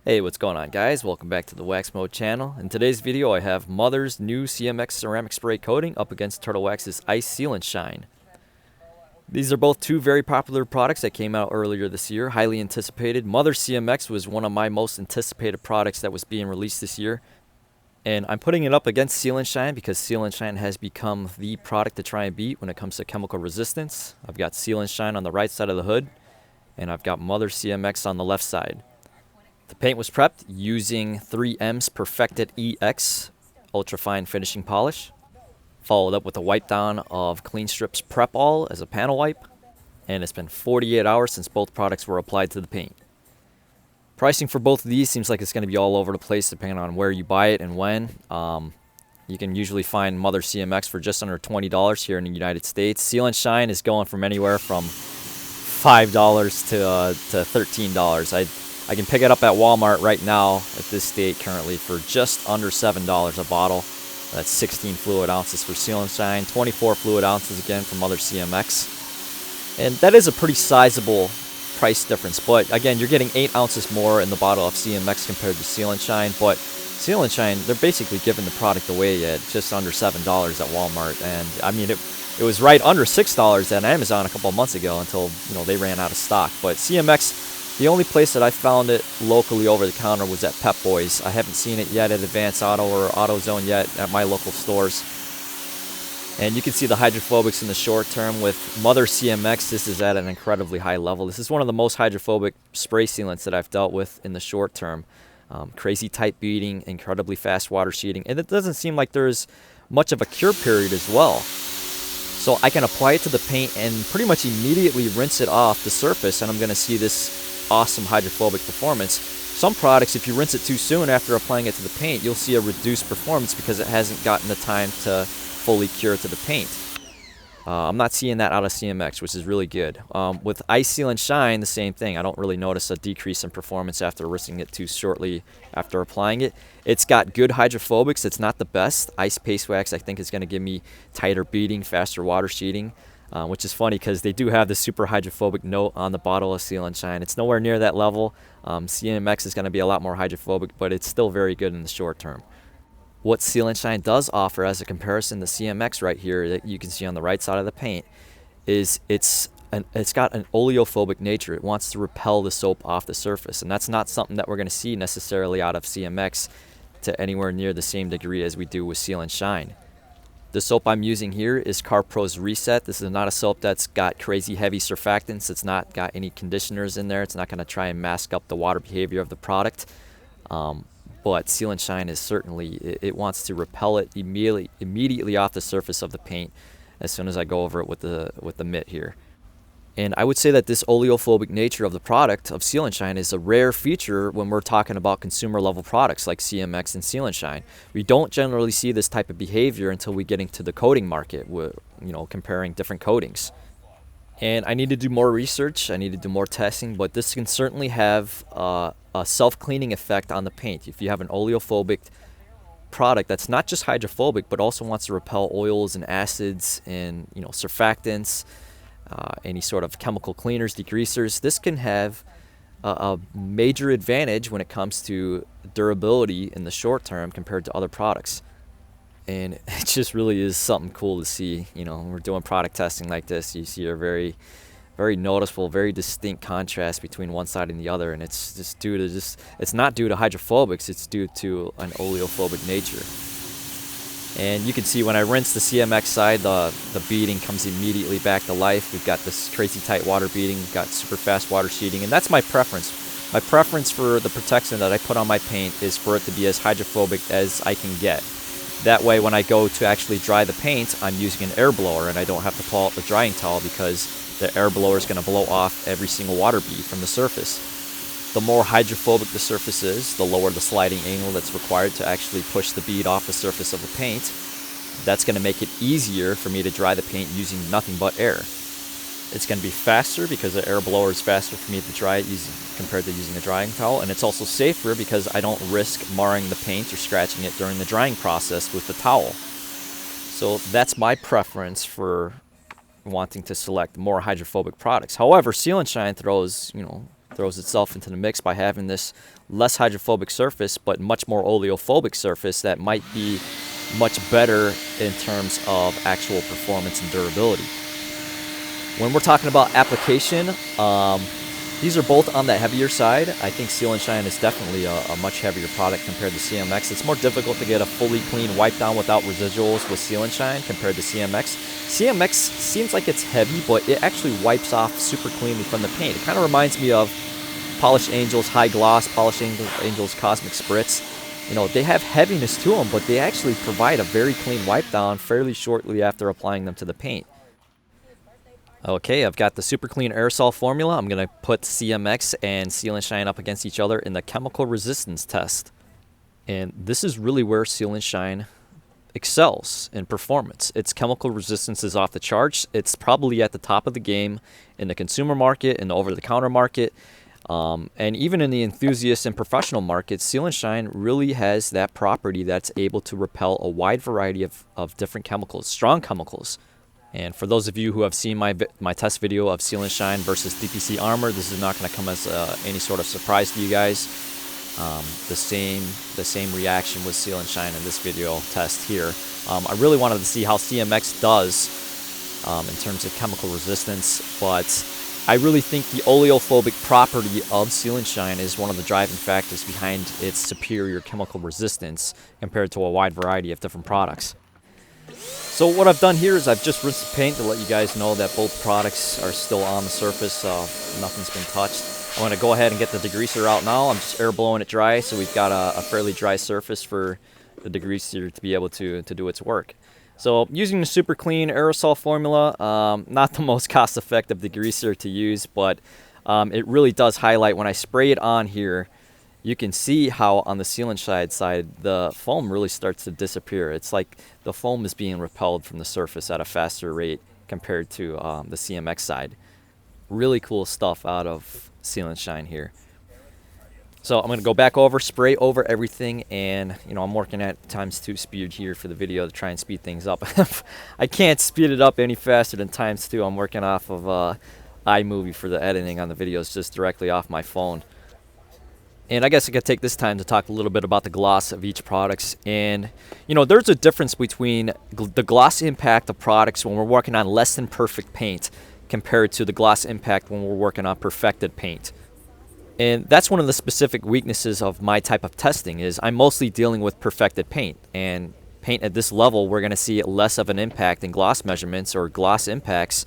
Hey, what's going on, guys? Welcome back to the WaxMode channel. In today's video, I have Mother's new CMX ceramic spray coating up against Turtle Wax's Ice Sealant Shine. These are both two very popular products that came out earlier this year, highly anticipated. Mother CMX was one of my most anticipated products that was being released this year. And I'm putting it up against Sealant Shine because Sealant Shine has become the product to try and beat when it comes to chemical resistance. I've got Sealant Shine on the right side of the hood, and I've got Mother CMX on the left side. The paint was prepped using 3M's Perfected EX ultrafine finishing polish, followed up with a wipe down of Clean Strips Prep All as a panel wipe, and it's been 48 hours since both products were applied to the paint. Pricing for both of these seems like it's going to be all over the place depending on where you buy it and when. You can usually find Mother CMX for just under $20 here in the United States. Sealant Shine is going from anywhere from $5 to $13. I can pick it up at Walmart right now at this date currently for just under $7 a bottle. That's 16 fluid ounces for Sealant Shine, 24 fluid ounces again from Mother CMX. And that is a pretty sizable price difference. But again, you're getting 8 ounces more in the bottle of CMX compared to Sealant Shine. But Sealant Shine, they're basically giving the product away at just under $7 at Walmart. And I mean, it was right under $6 at Amazon a couple of months ago until they ran out of stock. But CMX, the only place that I found it locally over the counter was at Pep Boys. I haven't seen it yet at Advance Auto or AutoZone yet at my local stores. And you can see the hydrophobics in the short term with Mother CMX. This is at an incredibly high level. This is one of the most hydrophobic spray sealants that I've dealt with in the short term. Crazy tight beading, incredibly fast water sheeting, and it doesn't seem like there's much of a cure period as well. So I can apply it to the paint and pretty much immediately rinse it off the surface, and I'm going to see this awesome hydrophobic performance. Some products, if you rinse it too soon after applying it to the paint, you'll see a reduced performance because it hasn't gotten the time to fully cure to the paint. I'm not seeing that out of CMX, which is really good. With Ice Sealant Shine, the same thing. I don't really notice a decrease in performance after rinsing it too shortly after applying it. It's got good hydrophobics. It's not the best. Ice Paste Wax, I think, is going to give me tighter beading, faster water sheeting, which is funny because they do have the super hydrophobic note on the bottle of Sealant Shine. It's nowhere near that level. CMX is going to be a lot more hydrophobic, but it's still very good in the short term. What Sealant Shine does offer as a comparison to CMX right here that you can see on the right side of the paint is it's got an oleophobic nature. It wants to repel the soap off the surface, and that's not something that we're going to see necessarily out of CMX to anywhere near the same degree as we do with Sealant Shine. The soap I'm using here is CarPro's Reset. This is not a soap that's got crazy heavy surfactants. It's not got any conditioners in there. It's not going to try and mask up the water behavior of the product. But Sealant Shine is certainly, it wants to repel it immediately off the surface of the paint as soon as I go over it with the mitt here. And I would say that this oleophobic nature of the product of Sealant Shine is a rare feature when we're talking about consumer level products like CMX and Sealant Shine. We don't generally see this type of behavior until we get into the coating market, with, comparing different coatings. And I need to do more research, I need to do more testing, but this can certainly have a self-cleaning effect on the paint. If you have an oleophobic product that's not just hydrophobic, but also wants to repel oils and acids and surfactants, any sort of chemical cleaners, degreasers, this can have a major advantage when it comes to durability in the short term compared to other products. And it just really is something cool to see. When we're doing product testing like this, you see a very, very noticeable, very distinct contrast between one side and the other. And it's just due to it's not due to hydrophobics, it's due to an oleophobic nature. And you can see when I rinse the CMX side, the beading comes immediately back to life. We've got this crazy tight water beading, we've got super fast water sheeting, and that's my preference. My preference for the protection that I put on my paint is for it to be as hydrophobic as I can get. That way, when I go to actually dry the paint, I'm using an air blower and I don't have to pull out the drying towel because the air blower is going to blow off every single water bead from the surface. The more hydrophobic the surface is, the lower the sliding angle that's required to actually push the bead off the surface of the paint. That's going to make it easier for me to dry the paint using nothing but air. It's going to be faster because the air blower is faster for me to dry it compared to using a drying towel, and it's also safer because I don't risk marring the paint or scratching it during the drying process with the towel. So that's my preference for wanting to select more hydrophobic products. However, Sealant Shine throws, throws itself into the mix by having this less hydrophobic surface, but much more oleophobic surface that might be much better in terms of actual performance and durability. When we're talking about application, these are both on the heavier side. I think Sealant Shine is definitely a much heavier product compared to CMX. It's more difficult to get a fully clean wipe down without residuals with Sealant Shine compared to CMX. CMX seems like it's heavy, but it actually wipes off super cleanly from the paint. It kind of reminds me of Polished Angels High Gloss, Polished Angels Cosmic Spritz. You know, they have heaviness to them, but they actually provide a very clean wipe down fairly shortly after applying them to the paint. Okay, I've got the Super Clean Aerosol formula. I'm going to put CMX and Sealant Shine up against each other in the chemical resistance test. And this is really where Sealant Shine excels in performance. Its chemical resistance is off the charts. It's probably at the top of the game in the consumer market, in the over-the-counter market, and even in the enthusiast and professional markets. Sealant Shine really has that property that's able to repel a wide variety of different chemicals, strong chemicals. And for those of you who have seen my test video of Sealant Shine versus DPC Armor, this is not going to come as any sort of surprise to you guys. The same reaction with Sealant Shine in this video test here. I really wanted to see how CMX does in terms of chemical resistance, but I really think the oleophobic property of Sealant Shine is one of the driving factors behind its superior chemical resistance compared to a wide variety of different products. So what I've done here is I've just rinsed the paint to let you guys know that both products are still on the surface. Nothing's been touched. I'm going to go ahead and get the degreaser out now. I'm just air blowing it dry, so we've got a fairly dry surface for the degreaser to be able to do its work. So using the Super Clean Aerosol formula, not the most cost-effective degreaser to use, but it really does highlight when I spray it on here. You can see how on the Sealant Shine side, the foam really starts to disappear. It's like the foam is being repelled from the surface at a faster rate compared to the CMX side. Really cool stuff out of Sealant Shine here. So I'm going to go back over, spray over everything, and I'm working at ×2 speed here for the video to try and speed things up. I can't speed it up any faster than ×2. I'm working off of iMovie for the editing on the videos just directly off my phone. And I guess I could take this time to talk a little bit about the gloss of each products. And, there's a difference between the gloss impact of products when we're working on less than perfect paint compared to the gloss impact when we're working on perfected paint. And that's one of the specific weaknesses of my type of testing is I'm mostly dealing with perfected paint. And paint at this level, we're going to see less of an impact in gloss measurements or gloss impacts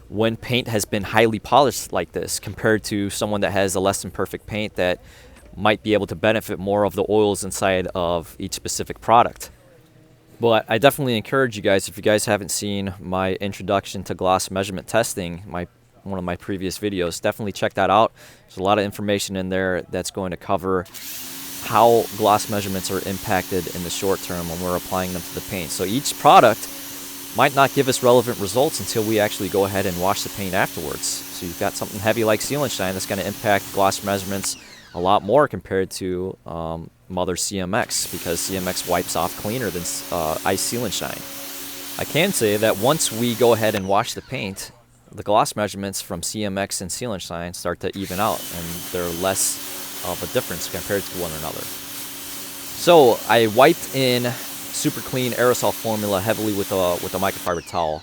when paint has been highly polished like this compared to someone that has a less than perfect paint that might be able to benefit more of the oils inside of each specific product. But I definitely encourage you guys, if you guys haven't seen my introduction to gloss measurement testing, one of my previous videos, definitely check that out. There's a lot of information in there that's going to cover how gloss measurements are impacted in the short term when we're applying them to the paint. So each product might not give us relevant results until we actually go ahead and wash the paint afterwards. So you've got something heavy like Sealant Shine that's going to impact gloss measurements a lot more compared to Mother CMX, because CMX wipes off cleaner than Ice Sealant Shine. I can say that once we go ahead and wash the paint, the gloss measurements from CMX and Sealant Shine start to even out, and they're less of a difference compared to one another. So I wiped in Super Clean Aerosol formula heavily with a microfiber towel.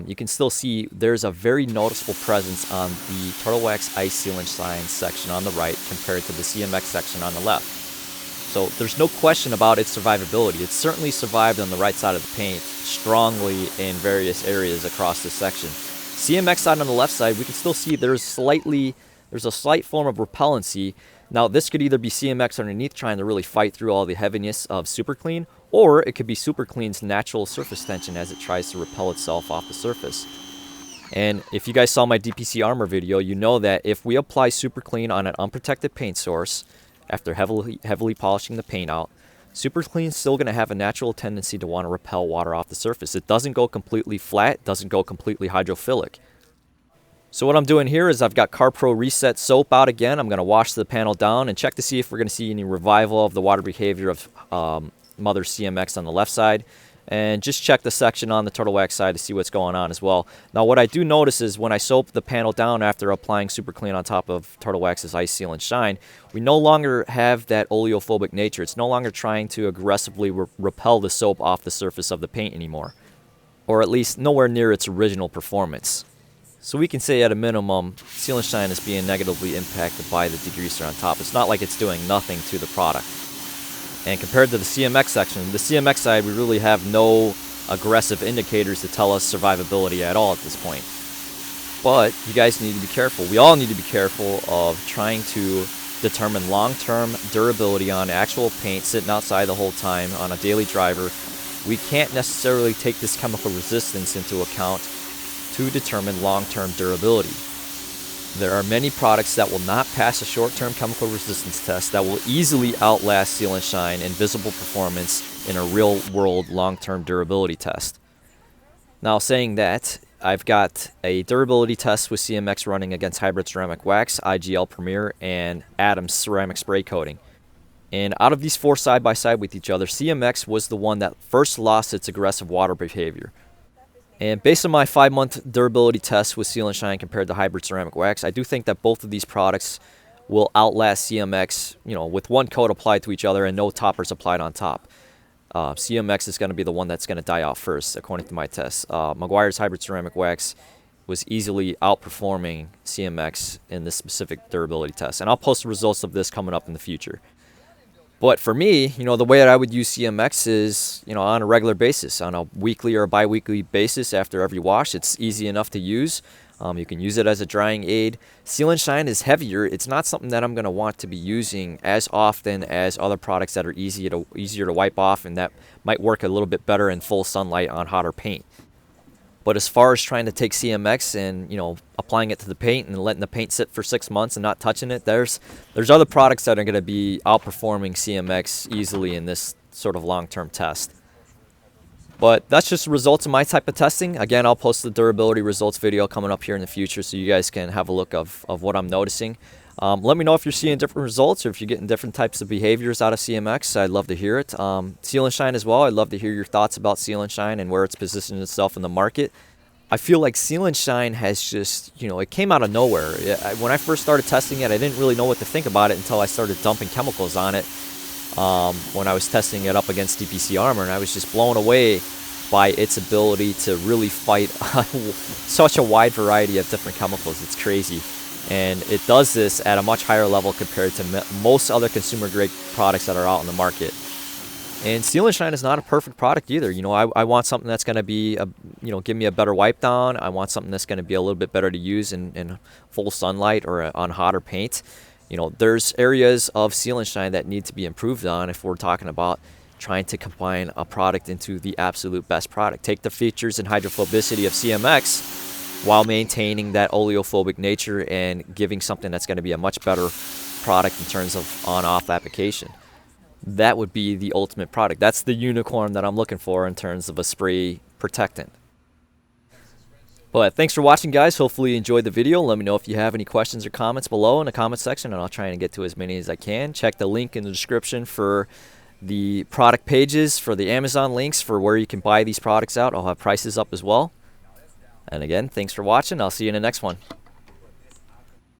You can still see there's a very noticeable presence on the Turtle Wax Ice Sealant Shine section on the right compared to the CMX section on the left. So there's no question about its survivability. It's certainly survived on the right side of the paint strongly in various areas across this section. CMX side on the left side, we can still see there's a slight form of repellency. Now this could either be CMX underneath trying to really fight through all the heaviness of Super Clean, or it could be Super Clean's natural surface tension as it tries to repel itself off the surface. And if you guys saw my DPC Armor video, you know that if we apply Super Clean on an unprotected paint source after heavily polishing the paint out, Super Clean is still going to have a natural tendency to want to repel water off the surface. It doesn't go completely flat, doesn't go completely hydrophilic. So what I'm doing here is I've got CarPro Reset soap out again. I'm going to wash the panel down and check to see if we're going to see any revival of the water behavior of Mother CMX on the left side. and just check the section on the Turtle Wax side to see what's going on as well. Now what I do notice is when I soap the panel down after applying Super Clean on top of Turtle Wax's Ice Seal and Shine, we no longer have that oleophobic nature. It's no longer trying to aggressively repel the soap off the surface of the paint anymore, or at least nowhere near its original performance. So we can say at a minimum, Seal and Shine is being negatively impacted by the degreaser on top. It's not like it's doing nothing to the product. And compared to the CMX section, the CMX side, we really have no aggressive indicators to tell us survivability at all at this point. But you guys need to be careful. We all need to be careful of trying to determine long-term durability on actual paint sitting outside the whole time on a daily driver. We can't necessarily take this chemical resistance into account to determine long-term durability. There are many products that will not pass a short-term chemical resistance test that will easily outlast Seal and Shine in visible performance in a real-world long-term durability test. Now, saying that, I've got a durability test with CMX running against Hybrid Ceramic Wax, IGL Premier, and Adams Ceramic Spray Coating. And out of these four side by side with each other, CMX was the one that first lost its aggressive water behavior. And based on my 5-month durability test with Seal and Shine compared to Hybrid Ceramic Wax, I do think that both of these products will outlast CMX, with one coat applied to each other and no toppers applied on top. CMX is going to be the one that's going to die out first, according to my test. Meguiar's Hybrid Ceramic Wax was easily outperforming CMX in this specific durability test. And I'll post the results of this coming up in the future. But for me, the way that I would use CMX is, on a regular basis, on a weekly or bi-weekly basis after every wash. It's easy enough to use. You can use it as a drying aid. Seal and Shine is heavier. It's not something that I'm going to want to be using as often as other products that are easier to wipe off and that might work a little bit better in full sunlight on hotter paint. But as far as trying to take CMX and, applying it to the paint and letting the paint sit for 6 months and not touching it, there's other products that are going to be outperforming CMX easily in this sort of long-term test. But that's just the results of my type of testing. Again, I'll post the durability results video coming up here in the future so you guys can have a look of what I'm noticing. Let me know if you're seeing different results or if you're getting different types of behaviors out of CMX. I'd love to hear it. Seal and Shine as well. I'd love to hear your thoughts about Seal and Shine and where it's positioned itself in the market. I feel like Seal and Shine has just, it came out of nowhere. When I first started testing it, I didn't really know what to think about it until I started dumping chemicals on it when I was testing it up against DPC Armor, and I was just blown away by its ability to really fight such a wide variety of different chemicals. It's crazy. And it does this at a much higher level compared to most other consumer grade products that are out in the market. And Seal and Shine is not a perfect product either. I want something that's going to be, give me a better wipe down. I want something that's going to be a little bit better to use in full sunlight or on hotter paint. There's areas of Seal and Shine that need to be improved on if we're talking about trying to combine a product into the absolute best product. Take the features and hydrophobicity of CMX while maintaining that oleophobic nature and giving something that's going to be a much better product in terms of on-off application. That would be the ultimate product. That's the unicorn that I'm looking for in terms of a spray protectant. But thanks for watching, guys. Hopefully you enjoyed the video. Let me know if you have any questions or comments below in the comment section, and I'll try and get to as many as I can. Check the link in the description for the product pages, for the Amazon links for where you can buy these products out. I'll have prices up as well. And again, thanks for watching. I'll see you in the next one.